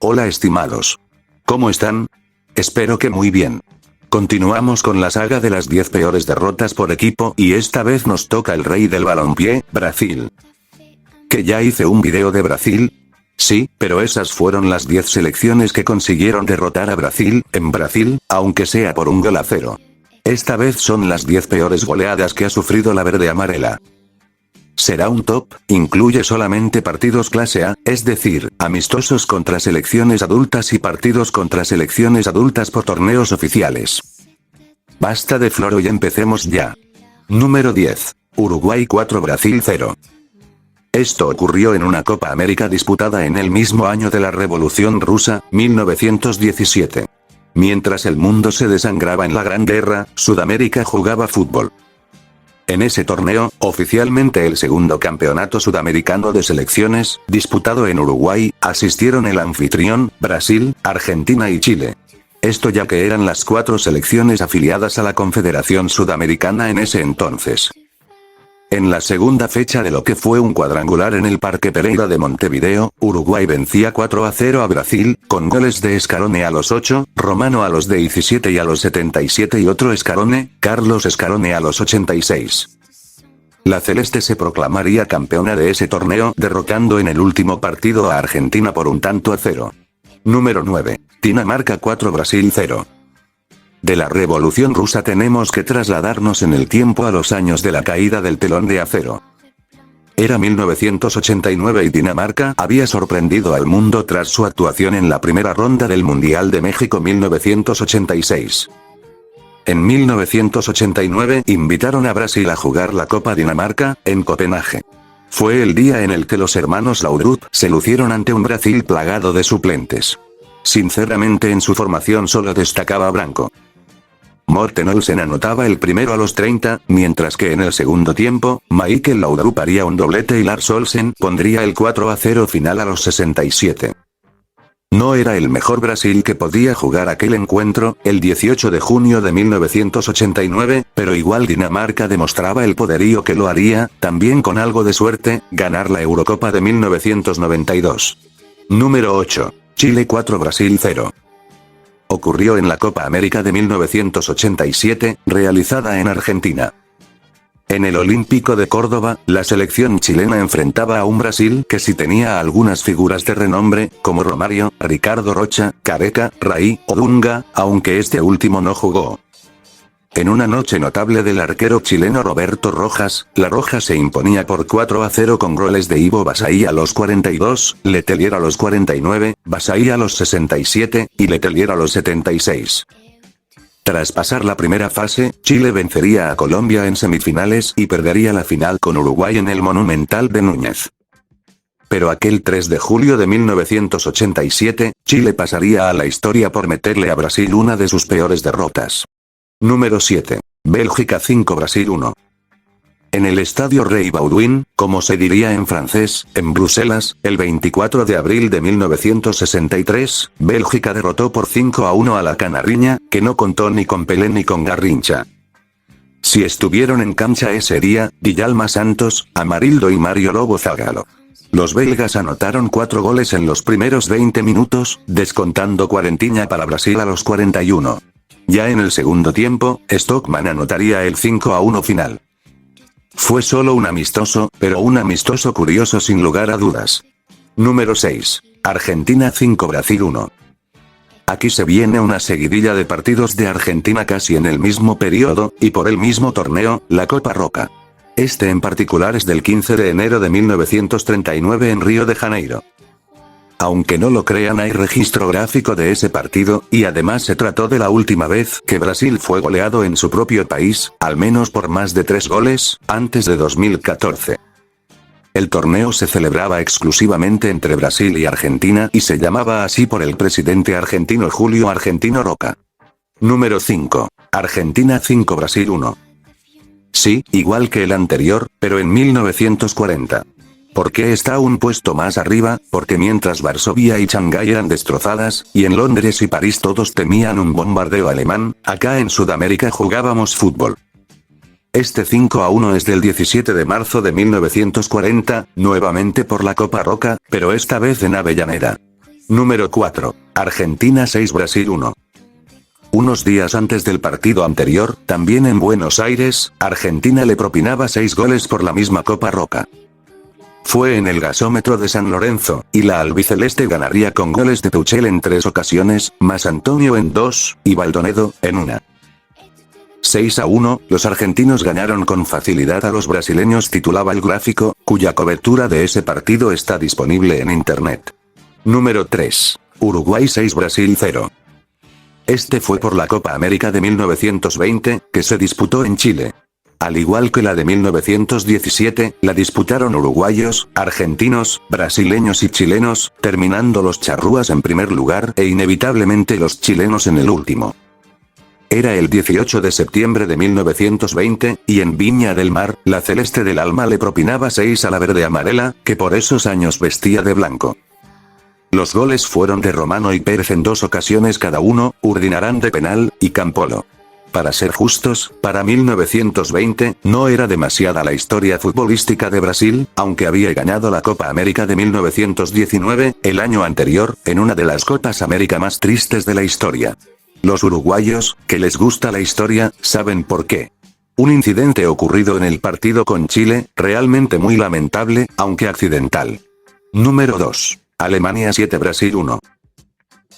Hola estimados. ¿Cómo están? Espero que muy bien. Continuamos con la saga de las 10 peores derrotas por equipo y esta vez nos toca el rey del balompié, Brasil. ¿Que ya hice un video de Brasil? Sí, pero esas fueron las 10 selecciones que consiguieron derrotar a Brasil, en Brasil, aunque sea por 1-0. Esta vez son las 10 peores goleadas que ha sufrido la verde amarela. Será un top, incluye solamente partidos clase A, es decir, amistosos contra selecciones adultas y partidos contra selecciones adultas por torneos oficiales. Basta de floro y empecemos ya. Número 10. Uruguay 4 Brasil 0. Esto ocurrió en una Copa América disputada en el mismo año de la Revolución Rusa, 1917. Mientras el mundo se desangraba en la Gran Guerra, Sudamérica jugaba fútbol. En ese torneo, oficialmente el segundo campeonato sudamericano de selecciones, disputado en Uruguay, asistieron el anfitrión, Brasil, Argentina y Chile. Esto ya que eran las 4 selecciones afiliadas a la Confederación Sudamericana en ese entonces. En la segunda fecha de lo que fue un cuadrangular en el Parque Pereira de Montevideo, Uruguay vencía 4-0 a Brasil, con goles de Scarone a los 8, Romano a los 17 y a los 77 y otro Scarone, Carlos Scarone a los 86. La Celeste se proclamaría campeona de ese torneo derrotando en el último partido a Argentina por 1-0. Número 9. Dinamarca 4 Brasil 0. De la Revolución Rusa tenemos que trasladarnos en el tiempo a los años de la caída del telón de acero. Era 1989 y Dinamarca había sorprendido al mundo tras su actuación en la primera ronda del Mundial de México 1986. En 1989 invitaron a Brasil a jugar la Copa Dinamarca, en Copenhague. Fue el día en el que los hermanos Laudrup se lucieron ante un Brasil plagado de suplentes. Sinceramente en su formación solo destacaba Branco. Morten Olsen anotaba el primero a los 30, mientras que en el segundo tiempo, Michael Laudrup haría un doblete y Lars Olsen pondría el 4-0 final a los 67. No era el mejor Brasil que podía jugar aquel encuentro, el 18 de junio de 1989, pero igual Dinamarca demostraba el poderío que lo haría, también con algo de suerte, ganar la Eurocopa de 1992. Número 8. Chile 4 Brasil 0. Ocurrió en la Copa América de 1987, realizada en Argentina. En el Olímpico de Córdoba, la selección chilena enfrentaba a un Brasil que sí tenía algunas figuras de renombre, como Romario, Ricardo Rocha, Careca, Raí o Dunga, aunque este último no jugó. En una noche notable del arquero chileno Roberto Rojas, La Roja se imponía por 4-0 con goles de Ivo Basay a los 42, Letelier a los 49, Basay a los 67, y Letelier a los 76. Tras pasar la primera fase, Chile vencería a Colombia en semifinales y perdería la final con Uruguay en el Monumental de Núñez. Pero aquel 3 de julio de 1987, Chile pasaría a la historia por meterle a Brasil una de sus peores derrotas. Número 7. Bélgica 5 Brasil 1. En el Estadio Rei Baudouin, como se diría en francés, en Bruselas, el 24 de abril de 1963, Bélgica derrotó por 5-1 a la Canariña, que no contó ni con Pelé ni con Garrincha. Si estuvieron en cancha ese día, Djalma Santos, Amarildo y Mario Lobo Zagallo. Los belgas anotaron 4 goles en los primeros 20 minutos, descontando Quarentinha para Brasil a los 41. Ya en el segundo tiempo, Stockman anotaría el 5-1 final. Fue solo un amistoso, pero un amistoso curioso sin lugar a dudas. Número 6. Argentina 5 Brasil 1. Aquí se viene una seguidilla de partidos de Argentina casi en el mismo periodo, y por el mismo torneo, la Copa Roca. Este en particular es del 15 de enero de 1939 en Río de Janeiro. Aunque no lo crean, hay registro gráfico de ese partido, y además se trató de la última vez que Brasil fue goleado en su propio país, al menos por más de 3 goles, antes de 2014. El torneo se celebraba exclusivamente entre Brasil y Argentina y se llamaba así por el presidente argentino Julio Argentino Roca. Número 5. Argentina 5 Brasil 1. Sí, igual que el anterior, pero en 1940. ¿Por qué está un puesto más arriba? Porque mientras Varsovia y Shanghái eran destrozadas, y en Londres y París todos temían un bombardeo alemán, acá en Sudamérica jugábamos fútbol. Este 5-1 es del 17 de marzo de 1940, nuevamente por la Copa Roca, pero esta vez en Avellaneda. Número 4. Argentina 6 Brasil 1. Unos días antes del partido anterior, también en Buenos Aires, Argentina le propinaba 6 goles por la misma Copa Roca. Fue en el gasómetro de San Lorenzo, y la albiceleste ganaría con goles de Tuchel en 3 ocasiones, más Antonio en 2, y Baldonedo, en 1. 6-1, los argentinos ganaron con facilidad a los brasileños, titulaba el gráfico, cuya cobertura de ese partido está disponible en internet. Número 3. Uruguay 6 Brasil 0. Este fue por la Copa América de 1920, que se disputó en Chile. Al igual que la de 1917, la disputaron uruguayos, argentinos, brasileños y chilenos, terminando los charrúas en primer lugar e inevitablemente los chilenos en el último. Era el 18 de septiembre de 1920, y en Viña del Mar, la celeste del alma le propinaba 6 a la verde amarela, que por esos años vestía de blanco. Los goles fueron de Romano y Pérez en 2 ocasiones cada uno, Urdinarán de penal, y Campolo. Para ser justos, para 1920, no era demasiada la historia futbolística de Brasil, aunque había ganado la Copa América de 1919, el año anterior, en una de las Copas América más tristes de la historia. Los uruguayos, que les gusta la historia, saben por qué. Un incidente ocurrido en el partido con Chile, realmente muy lamentable, aunque accidental. Número 2. Alemania 7 Brasil 1.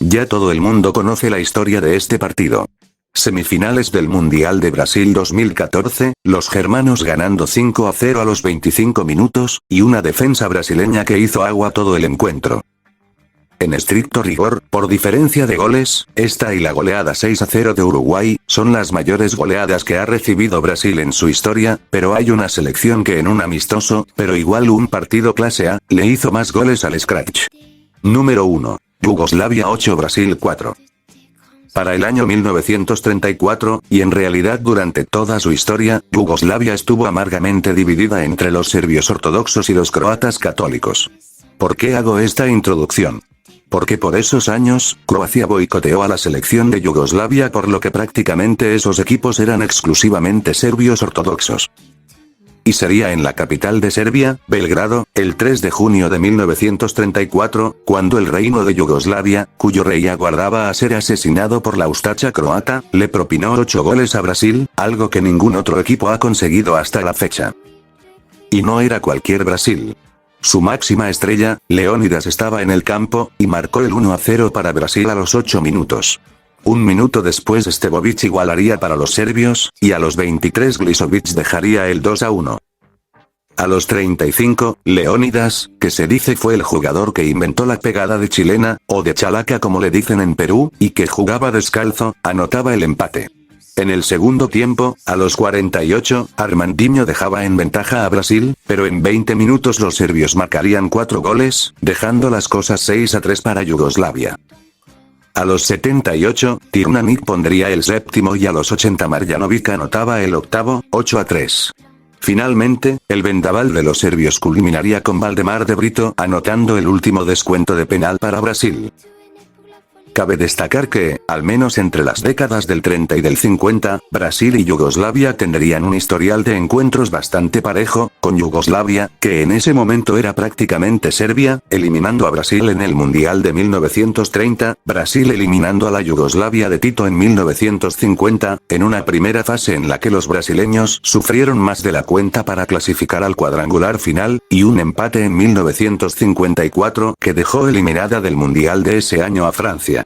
Ya todo el mundo conoce la historia de este partido. Semifinales del Mundial de Brasil 2014, los germanos ganando 5-0 a los 25 minutos, y una defensa brasileña que hizo agua todo el encuentro. En estricto rigor, por diferencia de goles, esta y la goleada 6-0 de Uruguay, son las mayores goleadas que ha recibido Brasil en su historia, pero hay una selección que en un amistoso, pero igual un partido clase A, le hizo más goles al Scratch. Número 1. Yugoslavia 8 Brasil 4. Para el año 1934, y en realidad durante toda su historia, Yugoslavia estuvo amargamente dividida entre los serbios ortodoxos y los croatas católicos. ¿Por qué hago esta introducción? Porque por esos años, Croacia boicoteó a la selección de Yugoslavia, por lo que prácticamente esos equipos eran exclusivamente serbios ortodoxos. Y sería en la capital de Serbia, Belgrado, el 3 de junio de 1934, cuando el reino de Yugoslavia, cuyo rey aguardaba a ser asesinado por la Ustaša croata, le propinó 8 goles a Brasil, algo que ningún otro equipo ha conseguido hasta la fecha. Y no era cualquier Brasil. Su máxima estrella, Leónidas, estaba en el campo, y marcó el 1-0 para Brasil a los 8 minutos. Un minuto después Stebović igualaría para los serbios, y a los 23 Glisović dejaría el 2-1. A los 35, Leónidas, que se dice fue el jugador que inventó la pegada de chilena, o de chalaca como le dicen en Perú, y que jugaba descalzo, anotaba el empate. En el segundo tiempo, a los 48, Armandinho dejaba en ventaja a Brasil, pero en 20 minutos los serbios marcarían 4 goles, dejando las cosas 6-3 para Yugoslavia. A los 78, Tirnanić pondría el séptimo y a los 80 Marjanović anotaba el octavo, 8-3. Finalmente, el vendaval de los serbios culminaría con Valdemar de Brito anotando el último descuento de penal para Brasil. Cabe destacar que, al menos entre las décadas del 30 y del 50, Brasil y Yugoslavia tendrían un historial de encuentros bastante parejo, con Yugoslavia, que en ese momento era prácticamente Serbia, eliminando a Brasil en el Mundial de 1930, Brasil eliminando a la Yugoslavia de Tito en 1950, en una primera fase en la que los brasileños sufrieron más de la cuenta para clasificar al cuadrangular final, y un empate en 1954 que dejó eliminada del Mundial de ese año a Francia.